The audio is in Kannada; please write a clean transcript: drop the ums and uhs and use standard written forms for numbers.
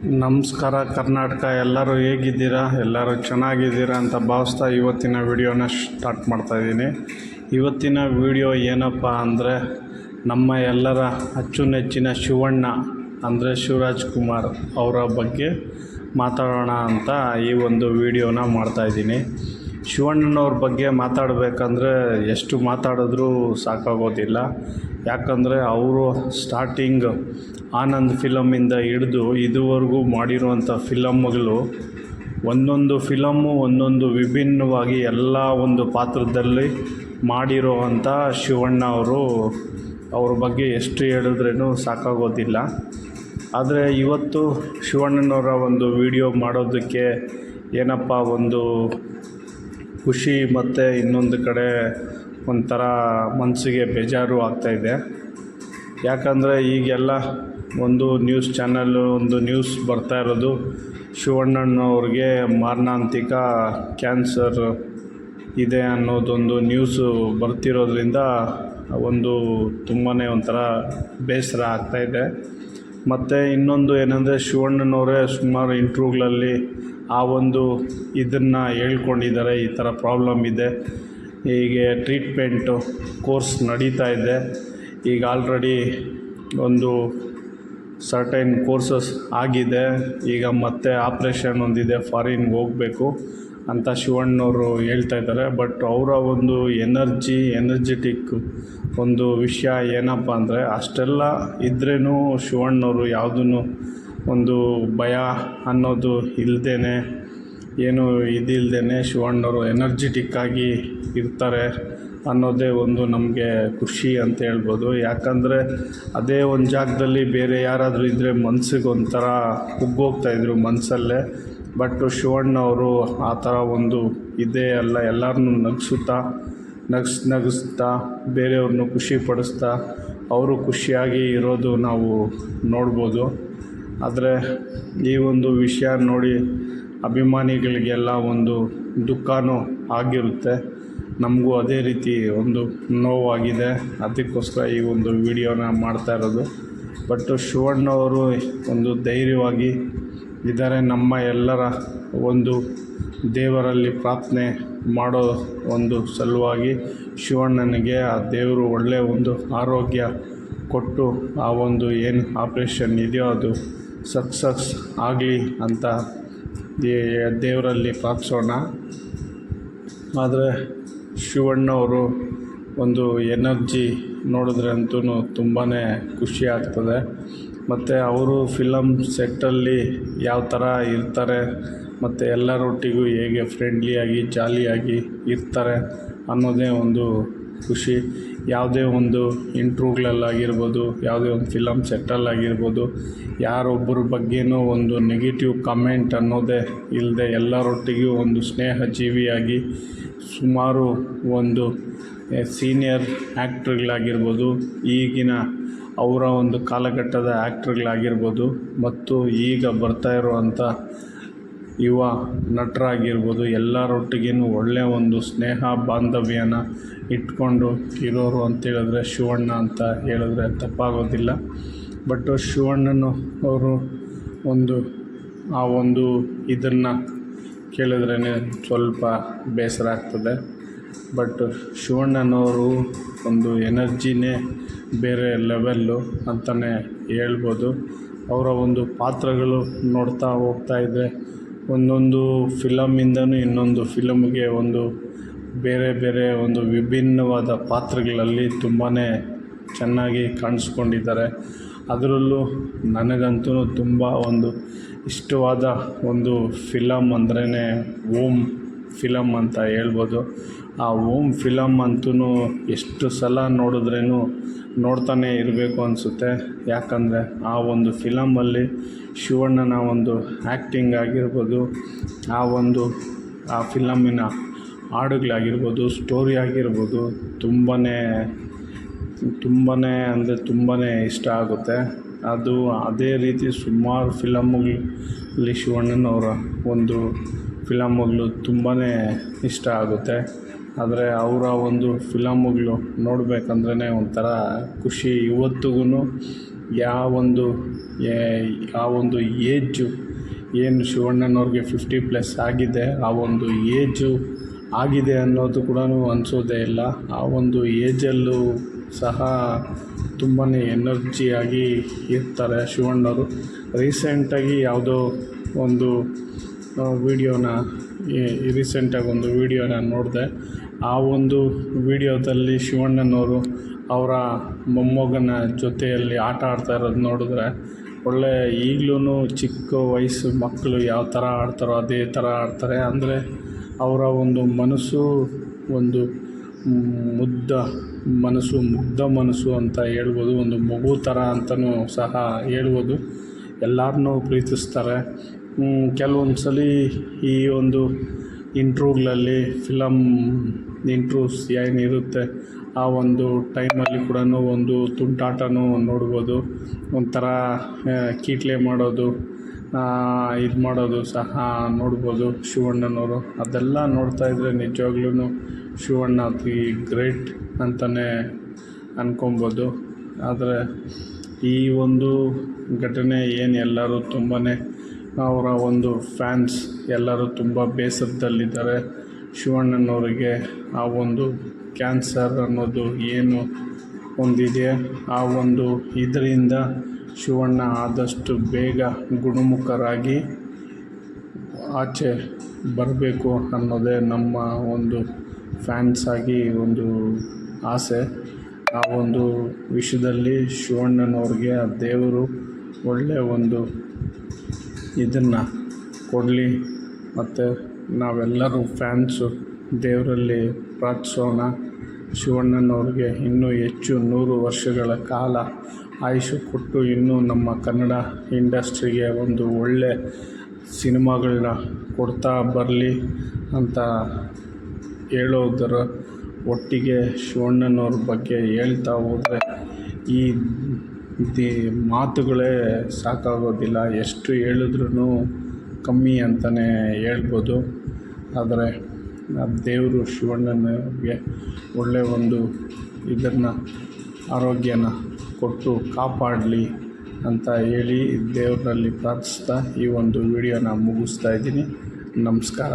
ನಮಸ್ಕಾರ ಕರ್ನಾಟಕ. ಎಲ್ಲರೂ ಹೇಗಿದ್ದೀರಾ? ಎಲ್ಲರೂ ಚೆನ್ನಾಗಿದ್ದೀರಾ ಅಂತ ಭಾವಿಸ್ತಾ ಇವತ್ತಿನ ವಿಡಿಯೋನ ಸ್ಟಾರ್ಟ್ ಮಾಡ್ತಾಯಿದ್ದೀನಿ. ಇವತ್ತಿನ ವಿಡಿಯೋ ಏನಪ್ಪ ಅಂದರೆ ನಮ್ಮ ಎಲ್ಲರ ಅಚ್ಚುಮೆಚ್ಚಿನ ಶಿವಣ್ಣ ಅಂದರೆ ಶಿವರಾಜ್ ಕುಮಾರ್ ಅವರ ಬಗ್ಗೆ ಮಾತಾಡೋಣ ಅಂತ ಈ ಒಂದು ವಿಡಿಯೋನ ಮಾಡ್ತಾಯಿದ್ದೀನಿ. ಶಿವಣ್ಣನವ್ರ ಬಗ್ಗೆ ಮಾತಾಡಬೇಕಂದ್ರೆ ಎಷ್ಟು ಮಾತಾಡಿದ್ರೂ ಸಾಕಾಗೋದಿಲ್ಲ. ಯಾಕಂದರೆ ಅವರು ಸ್ಟಾರ್ಟಿಂಗ್ ಆನಂದ್ ಫಿಲಮಿಂದ ಹಿಡಿದು ಇದುವರೆಗೂ ಮಾಡಿರುವಂಥ ಫಿಲಮ್ಗಳು ಒಂದೊಂದು ಫಿಲಮ್ಮು ಒಂದೊಂದು ವಿಭಿನ್ನವಾಗಿ ಎಲ್ಲ ಒಂದು ಪಾತ್ರದಲ್ಲಿ ಮಾಡಿರುವಂಥ ಶಿವಣ್ಣ ಅವ್ರ ಬಗ್ಗೆ ಎಷ್ಟು ಹೇಳಿದ್ರೂ ಸಾಕಾಗೋದಿಲ್ಲ. ಆದರೆ ಇವತ್ತು ಶಿವಣ್ಣನವರ ಒಂದು ವಿಡಿಯೋ ಮಾಡೋದಕ್ಕೆ ಏನಪ್ಪ ಒಂದು ಖುಷಿ ಮತ್ತು ಇನ್ನೊಂದು ಕಡೆ ಒಂಥರ ಮನಸ್ಸಿಗೆ ಬೇಜಾರು ಆಗ್ತಾಯಿದೆ. ಯಾಕಂದರೆ ಈಗೆಲ್ಲ ಒಂದು ನ್ಯೂಸ್ ಚಾನಲ್ಲು ಒಂದು ನ್ಯೂಸ್ ಬರ್ತಾ ಇರೋದು ಶಿವಣ್ಣನವ್ರಿಗೆ ಮಾರಣಾಂತಿಕ ಕ್ಯಾನ್ಸರ್ ಇದೆ ಅನ್ನೋದೊಂದು ನ್ಯೂಸು ಬರ್ತಿರೋದ್ರಿಂದ ಒಂದು ತುಂಬಾ ಒಂಥರ ಬೇಸರ ಆಗ್ತಾಯಿದೆ. ಮತ್ತು ಇನ್ನೊಂದು ಏನಂದರೆ ಶಿವಣ್ಣನವರೇ ಸುಮಾರು ಇಂಟ್ರ್ಯೂಗಳಲ್ಲಿ ಆ ಒಂದು ಇದನ್ನು ಹೇಳ್ಕೊಂಡಿದ್ದಾರೆ, ಈ ಥರ ಪ್ರಾಬ್ಲಮ್ ಇದೆ, ಹೀಗೆ ಟ್ರೀಟ್ಮೆಂಟು ಕೋರ್ಸ್ ನಡೀತಾ ಇದೆ, ಈಗ ಆಲ್ರೆಡಿ ಒಂದು ಸರ್ಟೈನ್ ಕೋರ್ಸಸ್ ಆಗಿದೆ, ಈಗ ಮತ್ತೆ ಆಪ್ರೇಷನ್ ಒಂದಿದೆ, ಫಾರಿನ್ಗೆ ಹೋಗಬೇಕು ಅಂತ ಶಿವಣ್ಣವರು ಹೇಳ್ತಾ ಇದ್ದಾರೆ. ಬಟ್ ಅವರ ಒಂದು ಎನರ್ಜೆಟಿಕ್ ಒಂದು ವಿಷಯ ಏನಪ್ಪ ಅಂದರೆ ಅಷ್ಟೆಲ್ಲ ಇದ್ರೂ ಶಿವಣ್ಣವರು ಯಾವುದೂ ಒಂದು ಭಯ ಅನ್ನೋದು ಇಲ್ಲದೇ ಏನು ಇದಿಲ್ಲದೇ ಶಿವಣ್ಣವರು ಎನರ್ಜೆಟಿಕ್ಕಾಗಿ ಇರ್ತಾರೆ ಅನ್ನೋದೇ ಒಂದು ನಮಗೆ ಖುಷಿ ಅಂತ ಹೇಳ್ಬೋದು. ಯಾಕಂದರೆ ಅದೇ ಒಂದು ಜಾಗದಲ್ಲಿ ಬೇರೆ ಯಾರಾದರೂ ಇದ್ದರೆ ಮನಸ್ಸಿಗೆ ಒಂಥರ ಕುಗ್ಗೋಗ್ತಾಯಿದ್ರು ಮನಸ್ಸಲ್ಲೇ. ಬಟ್ ಶಿವಣ್ಣವರು ಆ ಥರ ಒಂದು ಇದೇ ಅಲ್ಲ, ಎಲ್ಲರನ್ನೂ ನಗಿಸ್ತಾ ಬೇರೆಯವ್ರನ್ನೂ ಖುಷಿ ಪಡಿಸ್ತಾ ಅವರು ಖುಷಿಯಾಗಿ ಇರೋದು ನಾವು ನೋಡ್ಬೋದು. ಆದರೆ ಈ ಒಂದು ವಿಷಯ ನೋಡಿ ಅಭಿಮಾನಿಗಳಿಗೆಲ್ಲ ಒಂದು ದುಃಖನೂ ಆಗಿರುತ್ತೆ. ನಮಗೂ ಅದೇ ರೀತಿ ಒಂದು ನೋವಾಗಿದೆ. ಅದಕ್ಕೋಸ್ಕರ ಈ ಒಂದು ವಿಡಿಯೋನ ಮಾಡ್ತಾ ಇರೋದು. ಬಟ್ ಶಿವಣ್ಣವರು ಒಂದು ಧೈರ್ಯವಾಗಿ ಇದ್ದಾರೆ. ನಮ್ಮ ಎಲ್ಲರ ಒಂದು ದೇವರಲ್ಲಿ ಪ್ರಾರ್ಥನೆ ಮಾಡೋ ಒಂದು ಸಲುವಾಗಿ ಶಿವಣ್ಣನಿಗೆ ಆ ದೇವರು ಒಳ್ಳೆಯ ಒಂದು ಆರೋಗ್ಯ ಕೊಟ್ಟು ಆ ಒಂದು ಏನು ಆಪ್ರೇಷನ್ ಇದೆಯೋ ಅದು ಸಕ್ಸಸ್ ಆಗಲಿ ಅಂತ ದೇವರಲ್ಲಿ ಪ್ರಾರ್ಥಿಸೋಣ. ಆದರೆ ಶಿವಣ್ಣವರು ಒಂದು ಎನರ್ಜಿ ನೋಡಿದ್ರೆ ಅಂತೂ ತುಂಬಾ ಖುಷಿ ಆಗ್ತದೆ. ಮತ್ತು ಅವರು ಫಿಲಮ್ ಸೆಟ್ಟಲ್ಲಿ ಯಾವ ಥರ ಇರ್ತಾರೆ ಮತ್ತು ಎಲ್ಲರೊಟ್ಟಿಗೂ ಹೇಗೆ ಫ್ರೆಂಡ್ಲಿಯಾಗಿ ಜಾಲಿಯಾಗಿ ಇರ್ತಾರೆ ಅನ್ನೋದೇ ಒಂದು ಖುಷಿ. ಯಾವುದೇ ಒಂದು ಇಂಟ್ರ್ಯೂಗಳಲ್ಲಾಗಿರ್ಬೋದು, ಯಾವುದೇ ಒಂದು ಫಿಲಮ್ ಸೆಟ್ಟಲ್ಲಾಗಿರ್ಬೋದು, ಯಾರೊಬ್ಬರ ಬಗ್ಗೆನೂ ಒಂದು ನೆಗೆಟಿವ್ ಕಮೆಂಟ್ ಅನ್ನೋದೇ ಇಲ್ಲದೆ ಎಲ್ಲರೊಟ್ಟಿಗೂ ಒಂದು ಸ್ನೇಹ ಜೀವಿಯಾಗಿ ಸುಮಾರು ಒಂದು ಸೀನಿಯರ್ ಆ್ಯಕ್ಟ್ರುಗಳಾಗಿರ್ಬೋದು, ಈಗಿನ ಅವರ ಒಂದು ಕಾಲಘಟ್ಟದ ಆ್ಯಕ್ಟ್ರುಗಳಾಗಿರ್ಬೋದು ಮತ್ತು ಈಗ ಬರ್ತಾ ಇರುವಂಥ ಯುವ ನಟರಾಗಿರ್ಬೋದು, ಎಲ್ಲರೊಟ್ಟಿಗೂ ಒಳ್ಳೆಯ ಒಂದು ಸ್ನೇಹ ಬಾಂಧವ್ಯನ ಇಟ್ಕೊಂಡು ಇರೋರು ಅಂತೇಳಿದ್ರೆ ಶಿವಣ್ಣ ಅಂತ ಹೇಳಿದ್ರೆ ತಪ್ಪಾಗೋದಿಲ್ಲ. ಬಟ್ ಶಿವಣ್ಣನವರು ಒಂದು ಆ ಒಂದು ಇದನ್ನು ಕೇಳಿದ್ರೇ ಸ್ವಲ್ಪ ಬೇಸರ ಆಗ್ತದೆ. ಬಟ್ ಶಿವಣ್ಣನವರು ಒಂದು ಎನರ್ಜಿನೇ ಬೇರೆ ಲೆವೆಲ್ಲು ಅಂತಲೇ ಹೇಳ್ಬೋದು. ಅವರ ಒಂದು ಪಾತ್ರಗಳು ನೋಡ್ತಾ ಹೋಗ್ತಾಯಿದ್ರೆ ಒಂದೊಂದು ಫಿಲಮಿಂದನೂ ಇನ್ನೊಂದು ಫಿಲಮ್ಗೆ ಒಂದು ಬೇರೆ ಒಂದು ವಿಭಿನ್ನವಾದ ಪಾತ್ರಗಳಲ್ಲಿ ತುಂಬಾ ಚೆನ್ನಾಗಿ ಕಾಣಿಸ್ಕೊಂಡಿದ್ದಾರೆ. ಅದರಲ್ಲೂ ನನಗಂತೂ ತುಂಬ ಒಂದು ಇಷ್ಟವಾದ ಒಂದು ಫಿಲಮ್ ಅಂದ್ರೇ ಓಂ ಫಿಲಮ್ ಅಂತ ಹೇಳ್ಬೋದು. ಆ ಓಂ ಫಿಲಮ್ ಅಂತೂ ಎಷ್ಟು ಸಲ ನೋಡಿದ್ರೂ ನೋಡ್ತಾನೇ ಇರಬೇಕು ಅನಿಸುತ್ತೆ. ಯಾಕಂದರೆ ಆ ಒಂದು ಫಿಲಮಲ್ಲಿ ಶಿವಣ್ಣನ ಒಂದು ಆ್ಯಕ್ಟಿಂಗ್ ಆಗಿರ್ಬೋದು, ಆ ಫಿಲಮಿನ ಹಾಡುಗಳಾಗಿರ್ಬೋದು, ಸ್ಟೋರಿ ಆಗಿರ್ಬೋದು ತುಂಬಾ ಅಂದರೆ ತುಂಬಾ ಇಷ್ಟ ಆಗುತ್ತೆ. ಅದು ಅದೇ ರೀತಿ ಸುಮಾರು ಫಿಲಮ್ಗಳಲ್ಲಿ ಶಿವಣ್ಣನವರ ಒಂದು ಫಿಲಮ್ಗಳು ತುಂಬಾ ಇಷ್ಟ ಆಗುತ್ತೆ. ಆದರೆ ಅವರ ಒಂದು ಫಿಲಮ್ಗಳು ನೋಡಬೇಕಂದ್ರೇ ಒಂಥರ ಖುಷಿ. ಇವತ್ತಿಗೂ ಯಾವೊಂದು ಏಜು ಏನು ಶಿವಣ್ಣನವ್ರಿಗೆ 50+ ಆಗಿದೆ, ಆ ಒಂದು ಏಜು ಆಗಿದೆ ಅನ್ನೋದು ಕೂಡ ಅನಿಸೋದೇ ಇಲ್ಲ. ಆ ಒಂದು ಏಜಲ್ಲೂ ಸಹ ತುಂಬಾ ಎನರ್ಜಿಯಾಗಿ ಇರ್ತಾರೆ ಶಿವಣ್ಣವರು. ರೀಸೆಂಟಾಗಿ ಯಾವುದೋ ಒಂದು ರೀಸೆಂಟಾಗಿ ಒಂದು ವೀಡಿಯೋನ ನೋಡಿದೆ. ಆ ಒಂದು ವೀಡಿಯೋದಲ್ಲಿ ಶಿವಣ್ಣನವರು ಅವರ ಮೊಮ್ಮಗನ ಜೊತೆಯಲ್ಲಿ ಆಟ ಆಡ್ತಾ ಇರೋದು ನೋಡಿದ್ರೆ ಈಗಲೂ ಚಿಕ್ಕ ವಯಸ್ಸು ಮಕ್ಕಳು ಯಾವ ಥರ ಆಡ್ತಾರೋ ಅದೇ ಥರ ಆಡ್ತಾರೆ. ಅಂದರೆ ಅವರ ಒಂದು ಮನಸ್ಸು ಒಂದು ಮುಗ್ಧ ಮನಸ್ಸು ಅಂತ ಹೇಳ್ಬೋದು. ಒಂದು ಮಗು ಥರ ಅಂತಲೂ ಸಹ ಹೇಳ್ಬೋದು. ಎಲ್ಲರನ್ನೂ ಪ್ರೀತಿಸ್ತಾರೆ. ಕೆಲವೊಂದು ಸಲ ಈ ಒಂದು ಇಂಟ್ರ್ಯೂಗಳಲ್ಲಿ ಇಂಟ್ರ್ಯೂಸ್ ಏನಿರುತ್ತೆ ಆ ಒಂದು ಟೈಮಲ್ಲಿ ಕೂಡ ಒಂದು ತುಂಟಾಟನೂ ನೋಡ್ಬೋದು. ಒಂಥರ ಕೀಟ್ಲೆ ಮಾಡೋದು, ಇದು ಮಾಡೋದು ಸಹ ನೋಡ್ಬೋದು ಶಿವಣ್ಣನವರು. ಅದೆಲ್ಲ ನೋಡ್ತಾಯಿದ್ರೆ ನಿಜವಾಗ್ಲೂ ಶಿವಣ್ಣ ಅತಿ ಗ್ರೇಟ್ ಅಂತಲೇ ಅಂದ್ಕೊಬೋದು. ಆದರೆ ಈ ಒಂದು ಘಟನೆ ಏನು ಎಲ್ಲರೂ ತುಂಬಾ ಅವರ ಒಂದು ಫ್ಯಾನ್ಸ್ ಎಲ್ಲರೂ ತುಂಬ ಬೇಸರದಲ್ಲಿದ್ದಾರೆ. ಶಿವಣ್ಣನವರಿಗೆ ಆ ಒಂದು ಕ್ಯಾನ್ಸರ್ ಅನ್ನೋದು ಏನು ಹೊಂದಿದೆ, ಆ ಒಂದು ಇದರಿಂದ ಶಿವಣ್ಣ ಆದಷ್ಟು ಬೇಗ ಗುಣಮುಖರಾಗಿ ಆಚೆ ಬರಬೇಕು ಅನ್ನೋದೇ ನಮ್ಮ ಒಂದು ಫ್ಯಾನ್ಸ್ ಆಗಿ ಒಂದು ಆಸೆ. ಆ ಒಂದು ವಿಷಯದಲ್ಲಿ ಶಿವಣ್ಣನವ್ರಿಗೆ ಆ ದೇವರು ಒಳ್ಳೆಯ ಒಂದು ಇದನ್ನು ಕೊಡಲಿ. ಮತ್ತು ನಾವೆಲ್ಲರೂ ಫ್ಯಾನ್ಸು ದೇವರಲ್ಲಿ ಪ್ರಾರ್ಥಿಸೋಣ. ಶಿವಣ್ಣನವ್ರಿಗೆ ಇನ್ನೂ ಹೆಚ್ಚು 100 ವರ್ಷಗಳ ಕಾಲ ಆಯುಷ್ಯ ಕೊಟ್ಟು ಇನ್ನೂ ನಮ್ಮ ಕನ್ನಡ ಇಂಡಸ್ಟ್ರಿಗೆ ಒಂದು ಒಳ್ಳೆ ಸಿನಿಮಾಗಳನ್ನ ಕೊಡ್ತಾ ಬರಲಿ ಅಂತ ಹೇಳೋದರ ಒಟ್ಟಿಗೆ ಶಿವಣ್ಣನವ್ರ ಬಗ್ಗೆ ಹೇಳ್ತಾ ಹೋದರೆ ಈ ಮಾತುಗಳೇ ಸಾಕಾಗೋದಿಲ್ಲ. ಎಷ್ಟು ಹೇಳಿದ್ರೂ ಕಮ್ಮಿ ಅಂತಲೇ ಹೇಳ್ಬೋದು. ಆದರೆ ಆ ದೇವರು ಶಿವಣ್ಣನಿಗೆ ಒಳ್ಳೆಯ ಒಂದು ಆರೋಗ್ಯನ ಕೊಟ್ಟು ಕಾಪಾಡಲಿ ಅಂತ ಹೇಳಿ ದೇವರಲ್ಲಿ ಪ್ರಾರ್ಥಿಸ್ತಾ ಈ ಒಂದು ವಿಡಿಯೋನ ಮುಗಿಸ್ತಾ ಇದ್ದೀನಿ. ನಮಸ್ಕಾರ.